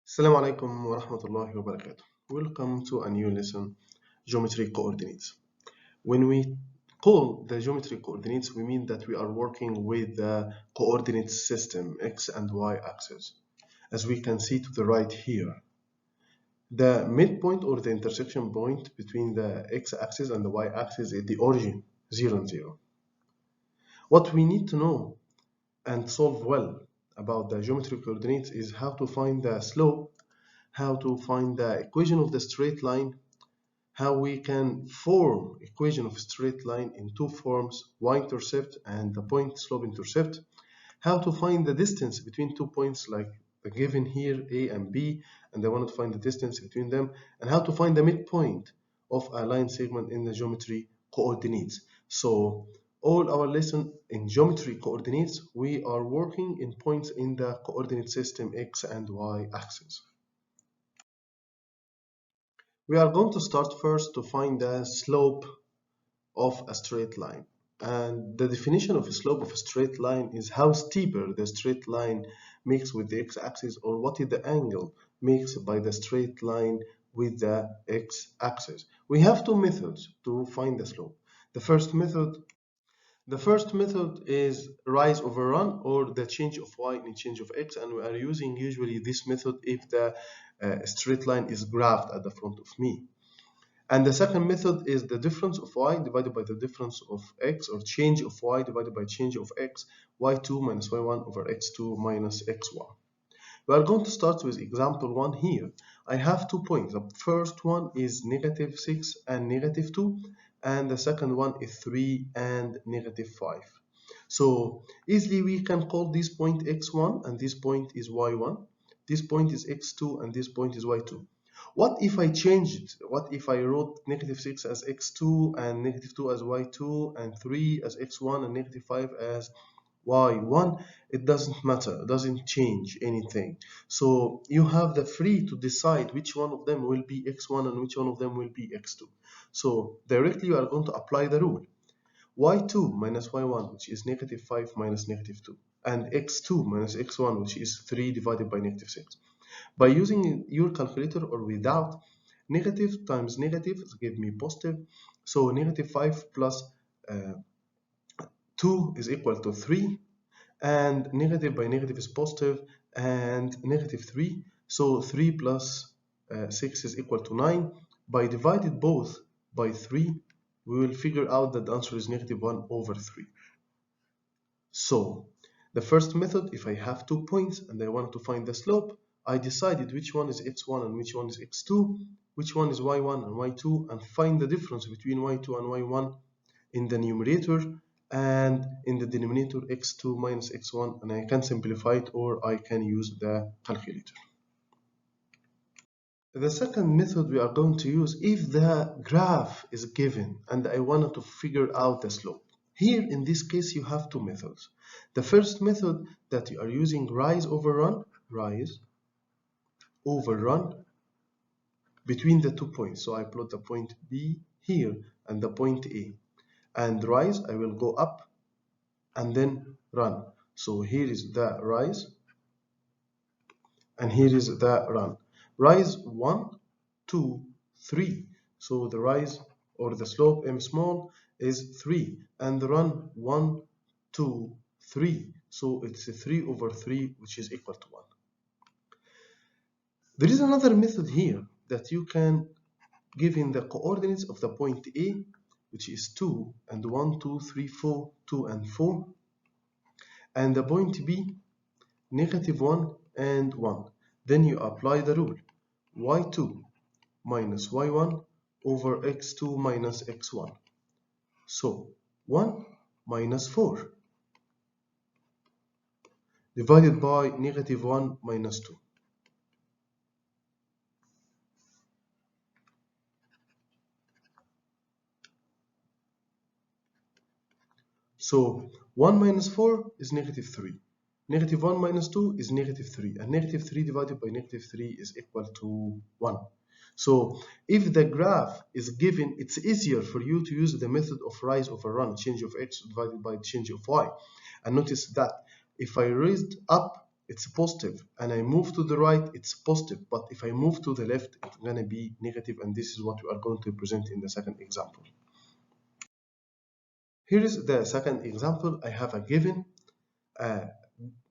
Assalamu alaikum wa rahmatullahi wa barakatuh. Welcome to a new lesson, geometry coordinates. When we call the geometry coordinates, we mean that we are working with the coordinate system, x and y axis. As we can see to the right here, the midpoint or the intersection point between the x-axis and the y-axis is the origin, 0 and 0. What we need to know and solve well about the geometry coordinates is how to find the slope, how to find the equation of the straight line, how we can form equation of straight line in two forms, y-intercept and the point slope intercept, how to find the distance between 2 points like the given here A and B, and I want to find the distance between them, and how to find the midpoint of a line segment in the geometry coordinates. So all our lesson in geometry coordinates, we are working in points in the coordinate system x and y axis. We are going to start first to find the slope of a straight line. And the definition of a slope of a straight line is how steeper the straight line makes with the x-axis, or what is the angle makes by the straight line with the x-axis. We have two methods to find the slope. The first method is rise over run, or the change of y in change of x, and we are using usually this method if the straight line is graphed at the front of me. And the second method is the difference of y divided by the difference of x, or change of y divided by change of x, y2 minus y1 over x2 minus x1. We are going to start with example 1 here. I have 2 points. The first one is -6 and -2, and the second one is 3 and -5. So easily we can call this point x1 and this point is y1. This point is x2 and this point is y2. What if I changed it? What if I wrote -6 as x2 and -2 as y2 and 3 as x1 and -5 as y1? It doesn't matter. It doesn't change anything. So you have the free to decide which one of them will be x1 and which one of them will be x2. So directly you are going to apply the rule. y2 minus y1, which is -5 minus -2, and x2 minus x1, which is 3 divided by -6. By using your calculator or without, negative times negative give me positive. So -5 plus 2 is equal to 3, and negative by negative is positive, and -3. So 3 plus 6 is equal to 9. By dividing both by 3, we will figure out that the answer is -1 over 3. So the first method, if I have 2 points and I want to find the slope, I decided which one is x1 and which one is x2, which one is y1 and y2, and find the difference between y2 and y1 in the numerator, and in the denominator x2 minus x1, and I can simplify it or I can use the calculator. The second method we are going to use if the graph is given and I wanted to figure out the slope. Here in this case you have two methods. The first method that you are using rise over run between the 2 points. So I plot the point B here and the point A, and rise I will go up and then run. So here is the rise and here is the run. Rise 1, 2, 3. So the rise or the slope m small is 3, and the run 1, 2, 3. So it's a 3 over 3, which is equal to 1. There is another method here that you can give in the coordinates of the point A, which is 2 and 1, 2, 3, 4, 2 and 4, and the point B, -1 and 1. Then you apply the rule, y2 minus y1 over x2 minus x1. So 1 minus 4 divided by -1 minus 2. So 1 minus 4 is -3. -1 minus 2 is -3, and -3 divided by -3 is equal to 1. So if the graph is given, it's easier for you to use the method of rise over run, change of x divided by change of y. And notice that if I raised up it's positive, and I move to the right, it's positive. But if I move to the left, it's gonna be negative, and this is what we are going to present in the second example. Here is the second example. I have a given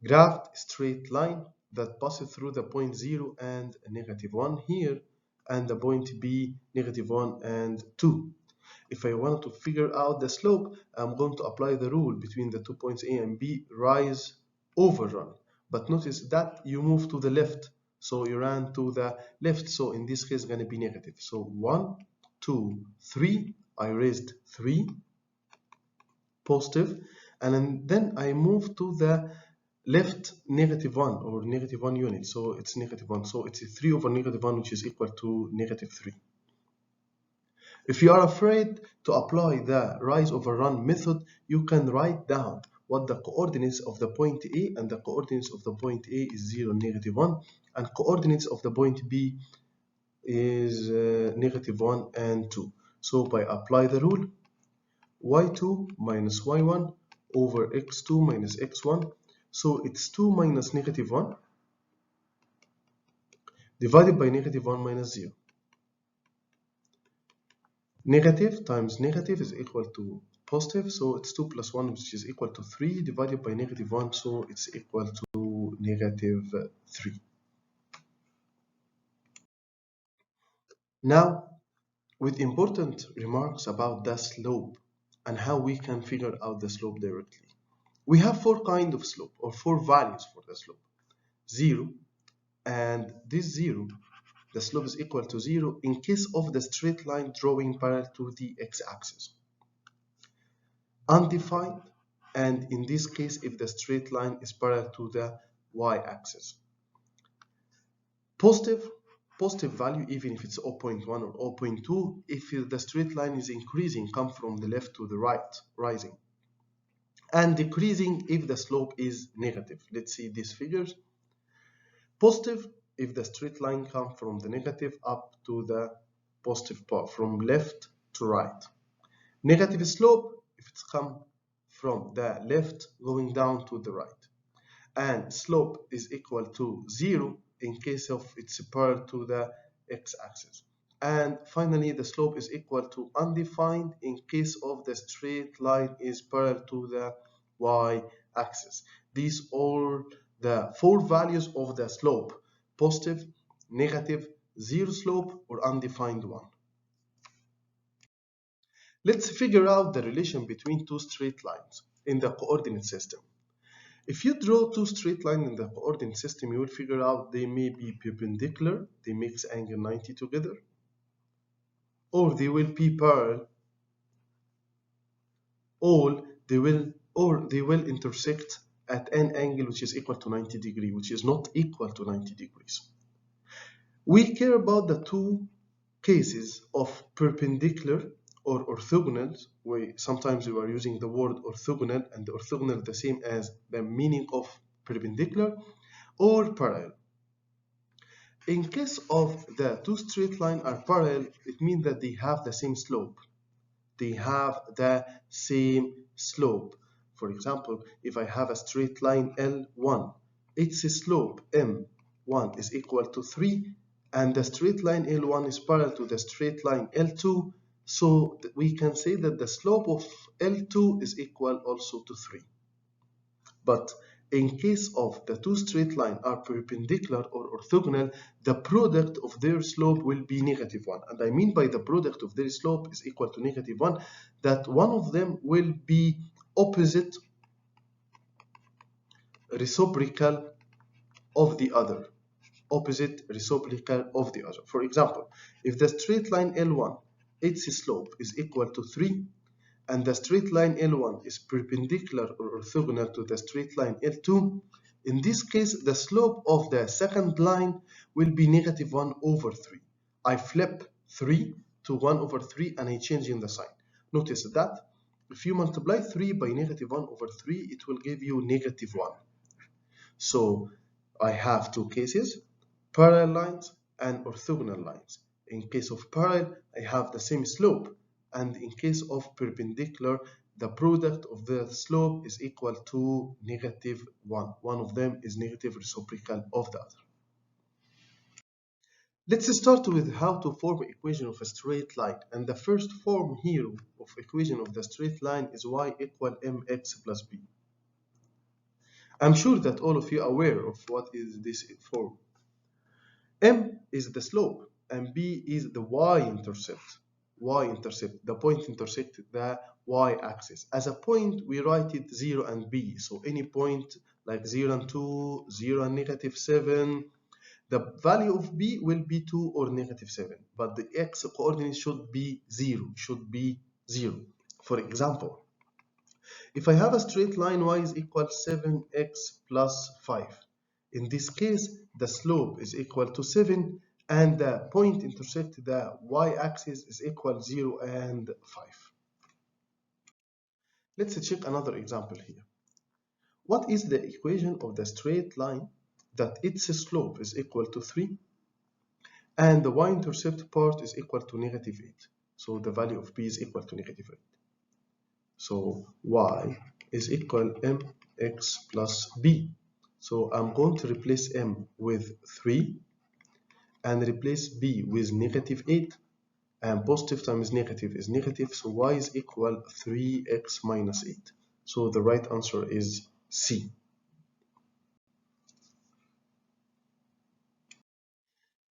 graphed straight line that passes through the point 0 and -1 here, and the point B -1 and 2. If I want to figure out the slope, I'm going to apply the rule between the 2 points A and B, rise over run. But notice that you move to the left, so you ran to the left, so in this case it's going to be negative. So 1, 2, 3, I raised 3, positive, and then I move to the left -1 or -1 unit, so it's -1, so it's 3 over -1, which is equal to -3. If you are afraid to apply the rise over run method, you can write down what the coordinates of the point A, and the coordinates of the point A is 0, -1, and coordinates of the point B is -1 and 2. So by apply the rule, y2 minus y1 over x2 minus x1, so it's 2 minus -1 divided by -1 minus 0. Negative times negative is equal to positive, so it's 2 plus 1, which is equal to 3, divided by -1, so it's equal to -3. Now, with important remarks about the slope and how we can figure out the slope directly. We have 4 kinds of slope, or 4 values for the slope. 0, and this 0, the slope is equal to 0 in case of the straight line drawing parallel to the x-axis. Undefined, and in this case if the straight line is parallel to the y-axis. Positive value, even if it's 0.1 or 0.2, if the straight line is increasing, come from the left to the right, rising. And decreasing if the slope is negative. Let's see these figures. Positive if the straight line comes from the negative up to the positive part, from left to right. Negative slope if it's come from the left going down to the right. And slope is equal to 0 in case of it's parallel to the x-axis. And finally, the slope is equal to undefined in case of the straight line is parallel to the y-axis. These are the 4 values of the slope: positive, negative, 0 slope, or undefined one. Let's figure out the relation between 2 straight lines in the coordinate system. If you draw 2 straight lines in the coordinate system, you will figure out they may be perpendicular, they make angle 90 together, or they will be parallel, or they will intersect at an angle which is equal to 90 degrees, which is not equal to 90 degrees. We care about the 2 cases of perpendicular or orthogonal. Sometimes we are using the word orthogonal, and the orthogonal is the same as the meaning of perpendicular, or parallel. In case of the 2 straight lines are parallel, it means that they have the same slope. They have the same slope. For example, if I have a straight line L1, its slope M1 is equal to 3, and the straight line L1 is parallel to the straight line L2, so we can say that the slope of L2 is equal also to 3. But in case of the 2 straight lines are perpendicular or orthogonal, the product of their slope will be -1. And I mean by the product of their slope is equal to -1, that one of them will be opposite reciprocal of the other. Opposite reciprocal of the other. For example, if the straight line L1, its slope is equal to 3, and the straight line L1 is perpendicular or orthogonal to the straight line L2, in this case, the slope of the second line will be -1 over 3. I flip 3 to 1 over 3 and I change in the sign. Notice that if you multiply 3 by -1 over 3, it will give you -1. So I have 2 cases, parallel lines and orthogonal lines. In case of parallel, I have the same slope, and in case of perpendicular, the product of the slope is equal to -1. One of them is negative reciprocal of the other. Let's start with how to form equation of a straight line. And the first form here of equation of the straight line is y equal mx plus b. I'm sure that all of you are aware of what is this form. M is the slope and B is the y-intercept. Y-intercept, the point intersect the y-axis. As a point, we write it 0 and B. So any point like 0 and 2, 0 and -7, the value of B will be 2 or -7. But the x coordinate should be 0, For example, if I have a straight line y is equal 7x plus 5. In this case, the slope is equal to 7 and the point intersect the y-axis is equal 0 and 5. Let's check another example here. What is the equation of the straight line that its slope is equal to 3 and the y-intercept part is equal to -8? So the value of b is equal to -8. So y is equal mx plus b. So I'm going to replace m with 3 and replace b with -8, and positive times negative is negative, so y is equal 3x minus 8. So the right answer is C.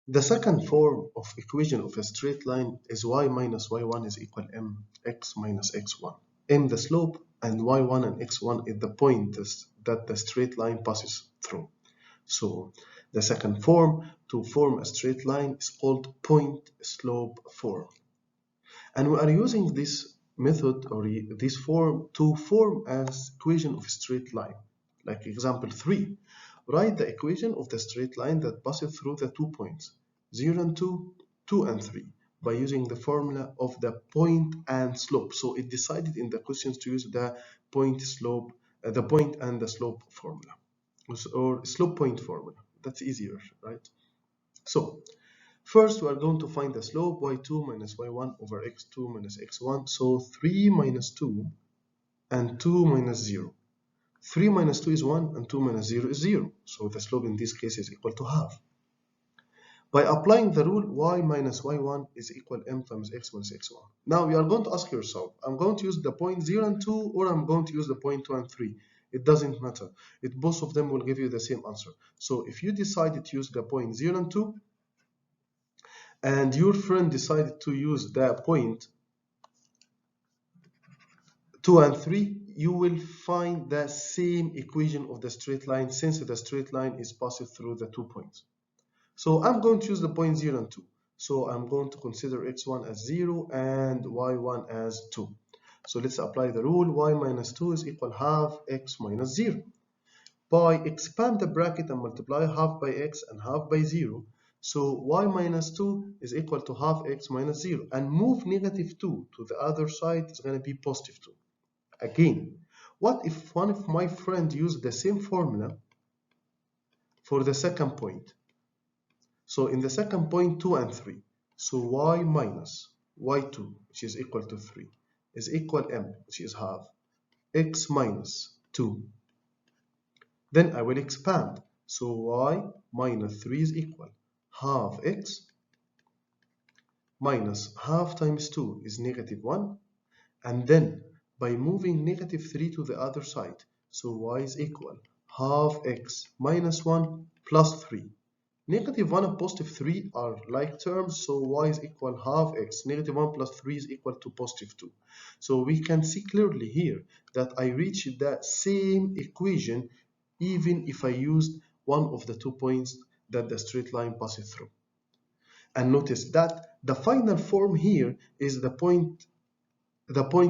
The second form of equation of a straight line is y minus y1 is equal mx minus x1. M the slope and y1 and x1 is the point that the straight line passes through. So the second form to form a straight line is called point slope form. And we are using this method or this form to form an equation of a straight line. Like example 3, write the equation of the straight line that passes through the 2 points 0 and 2, 2 and 3 by using the formula of the point and slope. So it decided in the questions to use the point slope, the point and the slope formula, or slope point formula. That's easier, right? So first we are going to find the slope y2 minus y1 over x2 minus x1. So 3 minus 2 and 2 minus 0. 3 minus 2 is 1 and 2 minus 0 is 0. So the slope in this case is equal to half. By applying the rule, y minus y1 is equal m times x minus x1. Now you are going to ask yourself, I'm going to use the point 0 and 2 or I'm going to use the point 2 and 3. It doesn't matter. Both of them will give you the same answer. So if you decided to use the point 0 and 2 and your friend decided to use the point 2 and 3, you will find the same equation of the straight line since the straight line is passing through the 2 points. So I'm going to use the point 0 and 2. So I'm going to consider x1 as 0 and y1 as 2. So let's apply the rule y minus 2 is equal half x minus 0. By expand the bracket and multiply half by x and half by 0. So y minus 2 is equal to half x minus 0. And move -2 to the other side, it's going to be +2. Again, what if one of my friends used the same formula for the second point? So in the second point, 2 and 3. So y minus y2, which is equal to 3, is equal m, which is half, x minus 2. Then I will expand. So y minus 3 is equal half x minus half times 2 is -1. And then by moving -3 to the other side, so y is equal half x minus 1 plus 3. -1 and +3 are like terms, so y is equal half x. -1 plus 3 is equal to +2. So we can see clearly here that I reached the same equation even if I used one of the 2 points that the straight line passes through. And notice that the final form here is the point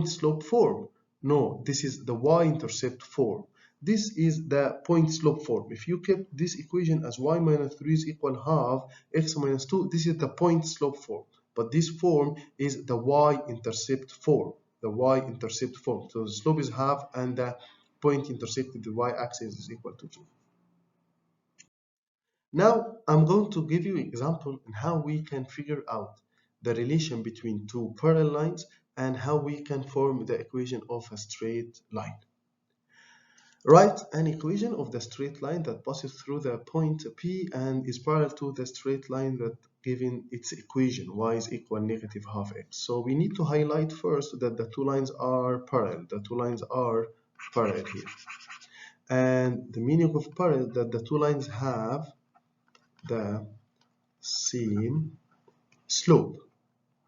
slope form. No, this is the y-intercept form. This is the point slope form. If you kept this equation as y minus 3 is equal half x minus 2, this is the point slope form. But this form is the y-intercept form. The y-intercept form. So the slope is half and the point intersected the y-axis is equal to 2. Now I'm going to give you an example on how we can figure out the relation between two parallel lines and how we can form the equation of a straight line. Write an equation of the straight line that passes through the point P and is parallel to the straight line that given its equation y is equal negative half x. So we need to highlight first that the two lines are parallel. The two lines are parallel here. And the meaning of parallel that the two lines have the same slope.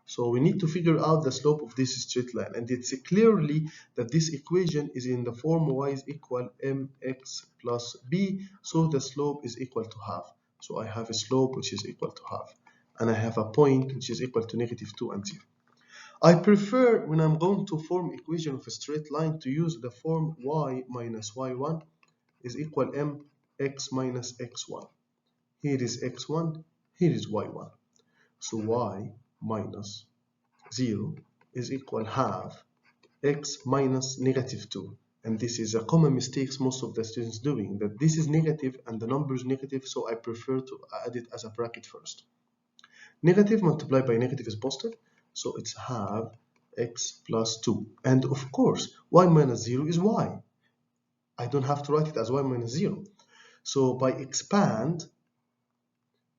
So we need to figure out the slope of this straight line, and it's clearly that this equation is in the form y is equal mx plus b, so the slope is equal to half. So I have a slope which is equal to half, and I have a point which is equal to negative 2 and 0. I prefer, when I'm going to form equation of a straight line, to use the form y minus y1 is equal mx minus x1. Here is x1, here is y1. So y minus 0 is equal half x minus negative 2. And this is a common mistake most of the students doing, that this is negative and the number is negative, so I prefer to add it as a bracket first. Negative multiplied by negative is positive, so it's half x plus 2. And of course, y minus 0 is y. I don't have to write it as y minus 0. So by expand,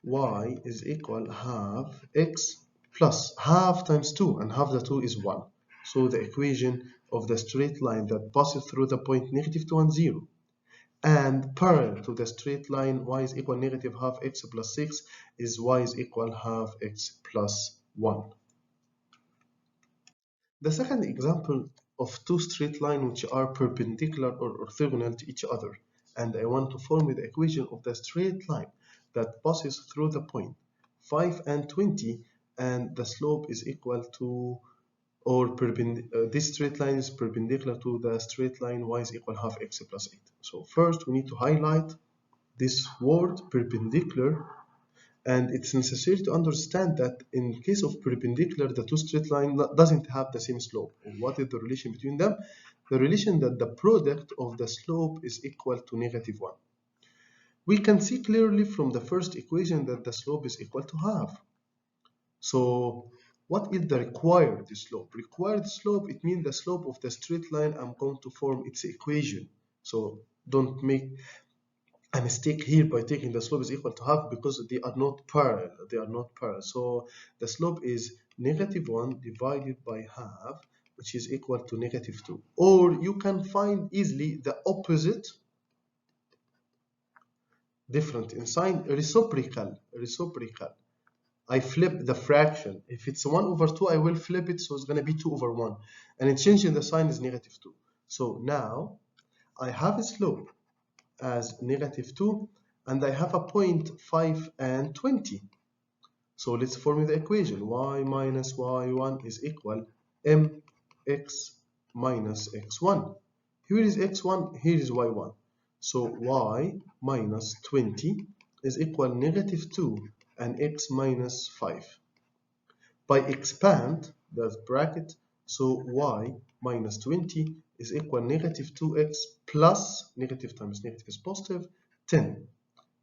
y is equal half x plus half times 2, and half the 2 is 1. So the equation of the straight line that passes through the point negative 2 and 0 and parallel to the straight line y is equal negative half x plus 6 is y is equal half x plus 1. The second example of two straight lines which are perpendicular or orthogonal to each other, and I want to form the equation of the straight line that passes through the point 5 and 20, and the slope is equal to, or this straight line is perpendicular to the straight line y is equal half x plus 8. So first we need to highlight this word perpendicular, and it's necessary to understand that in case of perpendicular, the two straight lines doesn't have the same slope. What is the relation between them? The relation that the product of the slope is equal to negative 1. We can see clearly from the first equation that the slope is equal to half. So what is the required slope? Required slope, it means the slope of the straight line I'm going to form its equation. So don't make a mistake here by taking the slope is equal to half, because they are not parallel. They are not parallel. So the slope is negative 1 divided by half, which is equal to negative 2. Or you can find easily the opposite, different in sign, reciprocal. I flip the fraction. If it's 1 over 2, I will flip it, so it's going to be 2 over 1. And in changing the sign is negative 2. So now I have a slope as negative 2, and I have a point 5 and 20. So let's form the equation. Y minus y1 is equal mx minus x1. Here is x1, here is y1. So y minus 20 is equal negative 2 and x minus 5. By expand, that's bracket, so y minus 20 is equal negative 2x plus negative times negative is positive 10.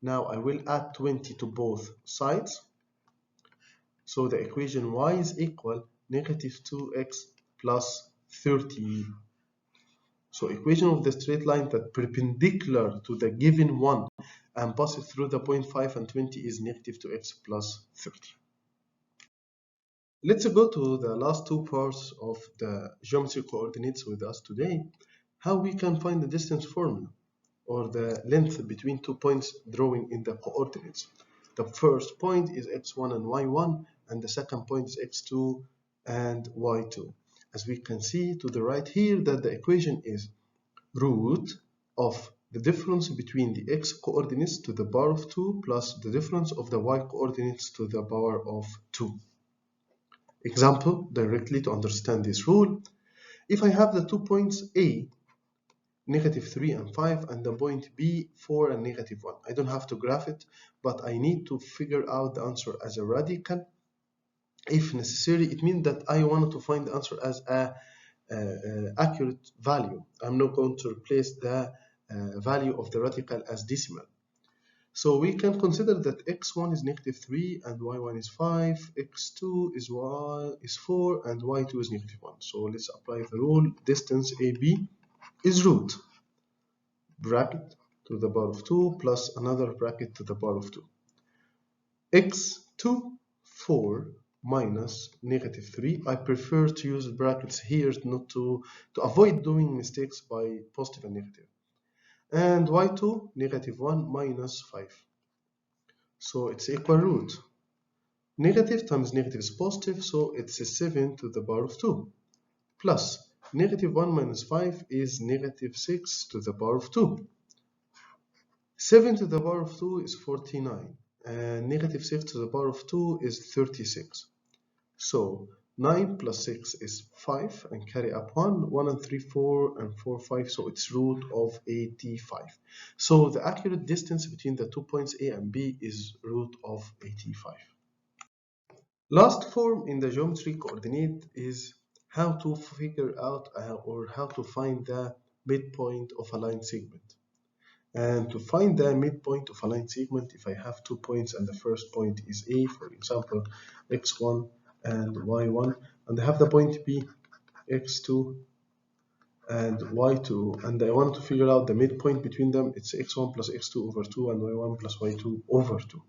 Now I will add 20 to both sides. So the equation y is equal negative 2x plus 30. So equation of the straight line that perpendicular to the given one and passes through the point 5 and 20 is negative 2x plus 30. Let's go to the last two parts of the geometry coordinates with us today, how we can find the distance formula or the length between 2 points drawing in the coordinates. The first point is x1 and y1, and the second point is x2 and y2. As we can see to the right here, that the equation is root of the difference between the x coordinates to the power of 2 plus the difference of the y coordinates to the power of 2. Example, directly to understand this rule, if I have the 2 points A, negative 3 and 5, and the point B, 4 and negative 1. I don't have to graph it, but I need to figure out the answer as a radical. If necessary, it means that I wanted to find the answer as a accurate value. I'm not going to replace the value of the radical as decimal. So we can consider that x1 is -3 and y1 is 5, x2 is 4 and y2 is -1. So let's apply the rule. Distance AB is root bracket to the power of 2 plus another bracket to the power of 2. x2 4 minus -3. I prefer to use brackets here not to avoid doing mistakes by positive and negative. And y2 -1 minus 5. So it's equal root. Negative times negative is positive, so it's a 7 to the power of 2. Plus -1 minus 5 is -6 to the power of 2. 7 to the power of 2 is 49. And -6 to the power of 2 is 36. So 9 plus 6 is 5 and carry up 1, 1 and 3, 4 and 4, 5, so it's root of 85. So the accurate distance between the 2 points A and B is root of 85. Last form in the geometry coordinate is how to figure out or how to find the midpoint of a line segment. And to find the midpoint of a line segment, if I have 2 points and the first point is A, for example, x1 and y1, and I have the point B, x2 and y2, and I want to figure out the midpoint between them, it's x1 plus x2 over 2 and y1 plus y2 over 2.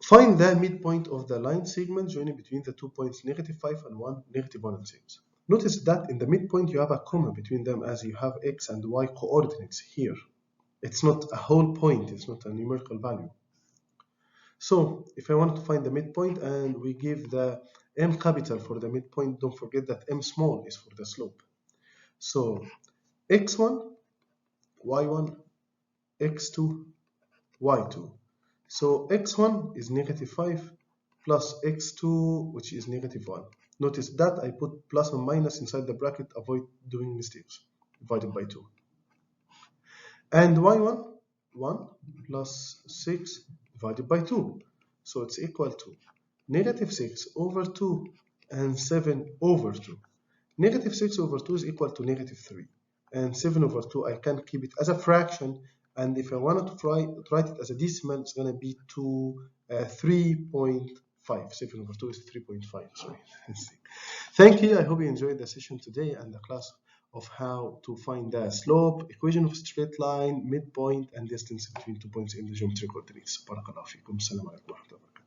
Find the midpoint of the line segment joining between the 2 points -5 and 1, -1 and 6. Notice that in the midpoint you have a comma between them as you have x and y coordinates here. It's not a whole point, it's not a numerical value. So if I want to find the midpoint and we give the m capital for the midpoint, don't forget that m small is for the slope. So x1, y1, x2, y2. So x1 is -5 plus x2, which is -1. Notice that I put plus and minus inside the bracket, avoid doing mistakes, divided by 2. And y1, 1 plus 6 divided by 2. So it's equal to -6 over 2 and 7 over 2. -6 over 2 is equal to -3. And 7 over 2, I can keep it as a fraction. And if I wanted to write it as a decimal, it's going to be 3.5. 7 over 2 is 3.5. Sorry. Thank you. I hope you enjoyed the session today and the class of how to find the slope, equation of straight line, midpoint, and distance between 2 points in the geometric coordinates. Barakallahu fikum. Assalamu alaikum wa rahmatullahi wa barakatuh.